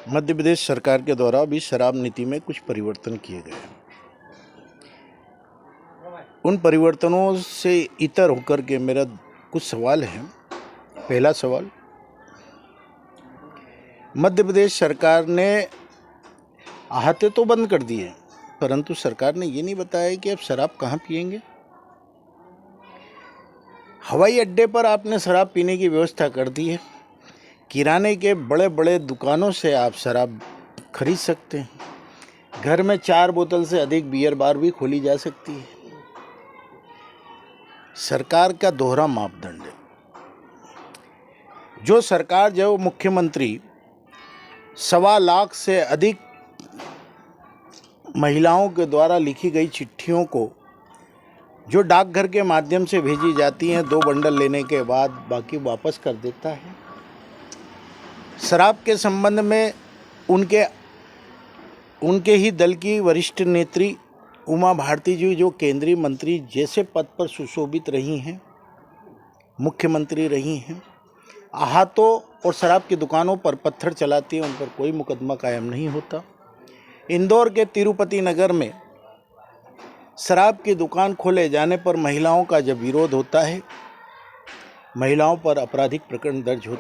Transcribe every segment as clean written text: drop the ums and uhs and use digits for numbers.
मध्य प्रदेश सरकार के द्वारा भी शराब नीति में कुछ परिवर्तन किए गए हैं। उन परिवर्तनों से इतर होकर के मेरा कुछ सवाल हैं। पहला सवाल, मध्य प्रदेश सरकार ने अहाते तो बंद कर दिए, परंतु सरकार ने ये नहीं बताया कि अब शराब कहाँ पिएंगे। हवाई अड्डे पर आपने शराब पीने की व्यवस्था कर दी है। किराने के बड़े बड़े दुकानों से आप शराब खरीद सकते हैं। घर में 4 बोतल से अधिक बियर बार भी खोली जा सकती है। सरकार का दोहरा मापदंड है। जो मुख्यमंत्री 1.25 लाख से अधिक महिलाओं के द्वारा लिखी गई चिट्ठियों को जो डाकघर के माध्यम से भेजी जाती हैं, 2 बंडल लेने के बाद बाकी वापस कर देता है। शराब के संबंध में उनके ही दल की वरिष्ठ नेत्री उमा भारती जी, जो केंद्रीय मंत्री जैसे पद पर सुशोभित रही हैं, मुख्यमंत्री रही हैं, अहातों और शराब की दुकानों पर पत्थर चलाती हैं, उन पर कोई मुकदमा कायम नहीं होता। इंदौर के तिरुपति नगर में शराब की दुकान खोले जाने पर महिलाओं का जब विरोध होता है, महिलाओं पर आपराधिक प्रकरण दर्ज हो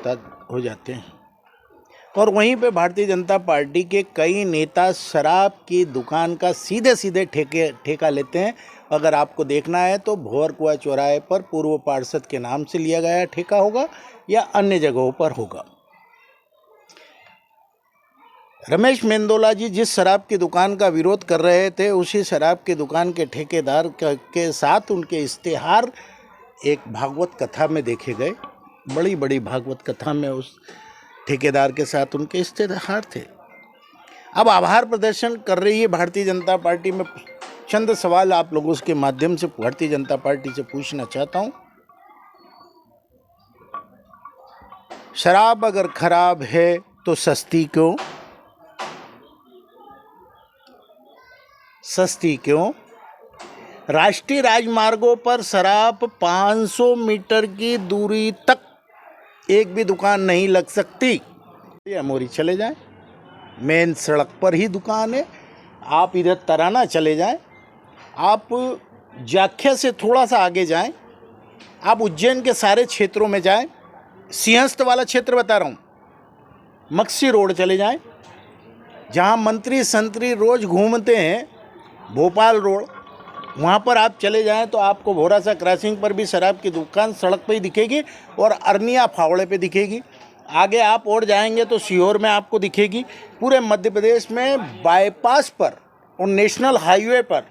जाते हैं। और वहीं पे भारतीय जनता पार्टी के कई नेता शराब की दुकान का सीधे ठेका लेते हैं। अगर आपको देखना है तो भोरकुआ चौराहे पर पूर्व पार्षद के नाम से लिया गया ठेका होगा या अन्य जगहों पर होगा। रमेश मेंदोला जी जिस शराब की दुकान का विरोध कर रहे थे, उसी शराब की दुकान के ठेकेदार के साथ उनके इश्तेहार एक भागवत कथा में देखे गए। बड़ी बड़ी भागवत कथा में उस ठेकेदार के साथ उनके इश्तेहार थे। अब आभार प्रदर्शन कर रही है भारतीय जनता पार्टी में। चंद सवाल आप लोगों के माध्यम से भारतीय जनता पार्टी से पूछना चाहता हूं। शराब अगर खराब है तो सस्ती क्यों? राष्ट्रीय राजमार्गों पर शराब 500 मीटर की दूरी तक एक भी दुकान नहीं लग सकती। अमोरी चले जाएं, मेन सड़क पर ही दुकान है। आप इधर तराना चले जाएं, आप जाख्या से थोड़ा सा आगे जाएं, आप उज्जैन के सारे क्षेत्रों में जाएं, सिंहस्थ वाला क्षेत्र बता रहा हूँ, मक्सी रोड चले जाएं, जहाँ मंत्री संतरी रोज घूमते हैं, भोपाल रोड, वहाँ पर आप चले जाएं तो आपको भोरासा क्रॉसिंग पर भी शराब की दुकान सड़क पे ही दिखेगी और अरनिया फावड़े पे दिखेगी। आगे आप और जाएंगे तो सीहोर में आपको दिखेगी। पूरे मध्य प्रदेश में बाईपास पर और नेशनल हाईवे पर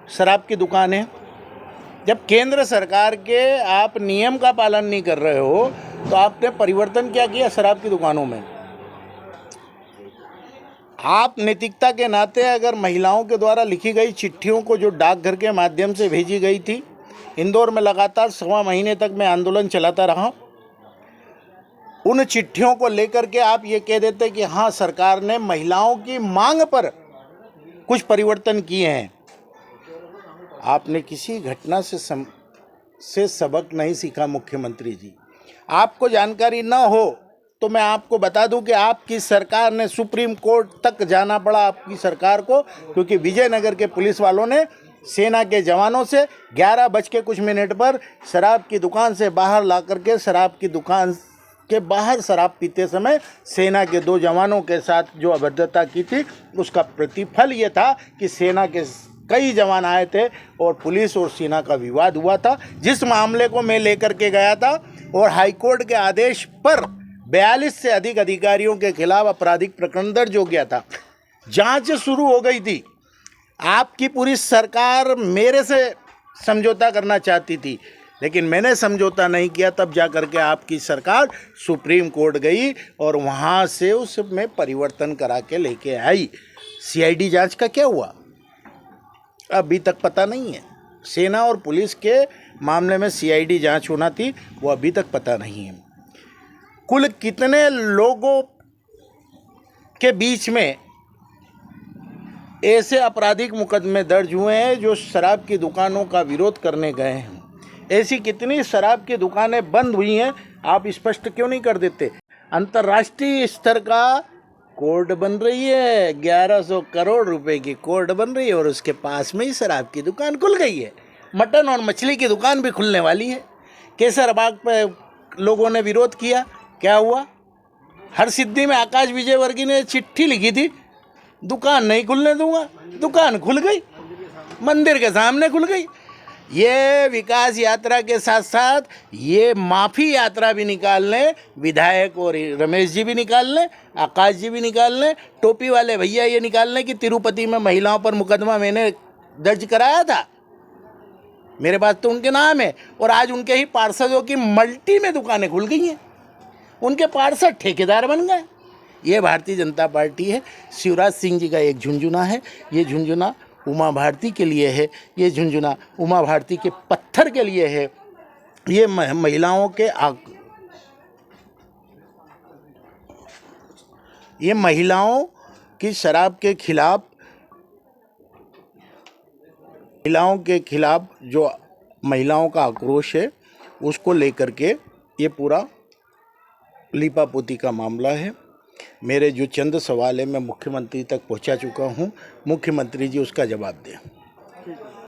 शराब की दुकान है। जब केंद्र सरकार के आप नियम का पालन नहीं कर रहे हो तो आपने परिवर्तन क्या किया शराब की दुकानों में? आप नैतिकता के नाते अगर महिलाओं के द्वारा लिखी गई चिट्ठियों को जो डाकघर के माध्यम से भेजी गई थी, इंदौर में लगातार 1.25 महीने तक मैं आंदोलन चलाता रहा, उन चिट्ठियों को लेकर के आप ये कह देते कि हाँ सरकार ने महिलाओं की मांग पर कुछ परिवर्तन किए हैं। आपने किसी घटना से सबक नहीं सीखा मुख्यमंत्री जी। आपको जानकारी ना हो तो मैं आपको बता दूं कि आपकी सरकार ने सुप्रीम कोर्ट तक जाना पड़ा आपकी सरकार को, क्योंकि विजयनगर के पुलिस वालों ने सेना के जवानों से 11 बज के कुछ मिनट पर शराब की दुकान से बाहर ला करके शराब की दुकान के बाहर शराब पीते समय सेना के 2 जवानों के साथ जो अभद्रता की थी, उसका प्रतिफल ये था कि सेना के कई जवान आए थे और पुलिस और सेना का विवाद हुआ था, जिस मामले को मैं लेकर के गया था और हाईकोर्ट के आदेश पर 42 से अधिक अधिकारियों के खिलाफ आपराधिक प्रकरण दर्ज हो गया था। जांच शुरू हो गई थी। आपकी पूरी सरकार मेरे से समझौता करना चाहती थी, लेकिन मैंने समझौता नहीं किया। तब जा करके आपकी सरकार सुप्रीम कोर्ट गई और वहाँ से उसमें परिवर्तन करा के लेके आई। सीआईडी जांच का क्या हुआ अभी तक पता नहीं है। सेना और पुलिस के मामले में सीआईडी जांच होना थी, वो अभी तक पता नहीं है। कुल कितने लोगों के बीच में ऐसे आपराधिक मुकदमे दर्ज हुए हैं जो शराब की दुकानों का विरोध करने गए हैं? ऐसी कितनी शराब की दुकानें बंद हुई हैं, आप स्पष्ट क्यों नहीं कर देते? अंतर्राष्ट्रीय स्तर का कोर्ट बन रही है, 1100 करोड़ रुपए की कोर्ट बन रही है और उसके पास में ही शराब की दुकान खुल गई है। मटन और मछली की दुकान भी खुलने वाली है। केसरबाग पे लोगों ने विरोध किया, क्या हुआ? हरसिद्धि में आकाश विजयवर्गीय ने चिट्ठी लिखी थी, दुकान नहीं खुलने दूंगा, दुकान खुल गई, मंदिर के सामने खुल गई। ये विकास यात्रा के साथ साथ ये माफ़ी यात्रा भी निकाल लें, विधायक और रमेश जी भी निकाल लें, आकाश जी भी निकाल लें, टोपी वाले भैया ये निकाल लें कि तिरुपति में महिलाओं पर मुकदमा मैंने दर्ज कराया था, मेरे पास तो उनके नाम है। और आज उनके ही पार्षदों की मल्टी में दुकानें खुल गई हैं, उनके पार्षद ठेकेदार बन गए। ये भारतीय जनता पार्टी है। शिवराज सिंह जी का एक झुंझुना है, ये झुंझुना उमा भारती के लिए है, ये झुंझुना उमा भारती के पत्थर के लिए है। ये महिलाओं के ये महिलाओं की शराब के खिलाफ, महिलाओं के खिलाफ जो महिलाओं का आक्रोश है उसको लेकर के ये पूरा लीपापोती का मामला है। मेरे जो चंद सवाल है मैं मुख्यमंत्री तक पहुंचा चुका हूं, मुख्यमंत्री जी उसका जवाब दें।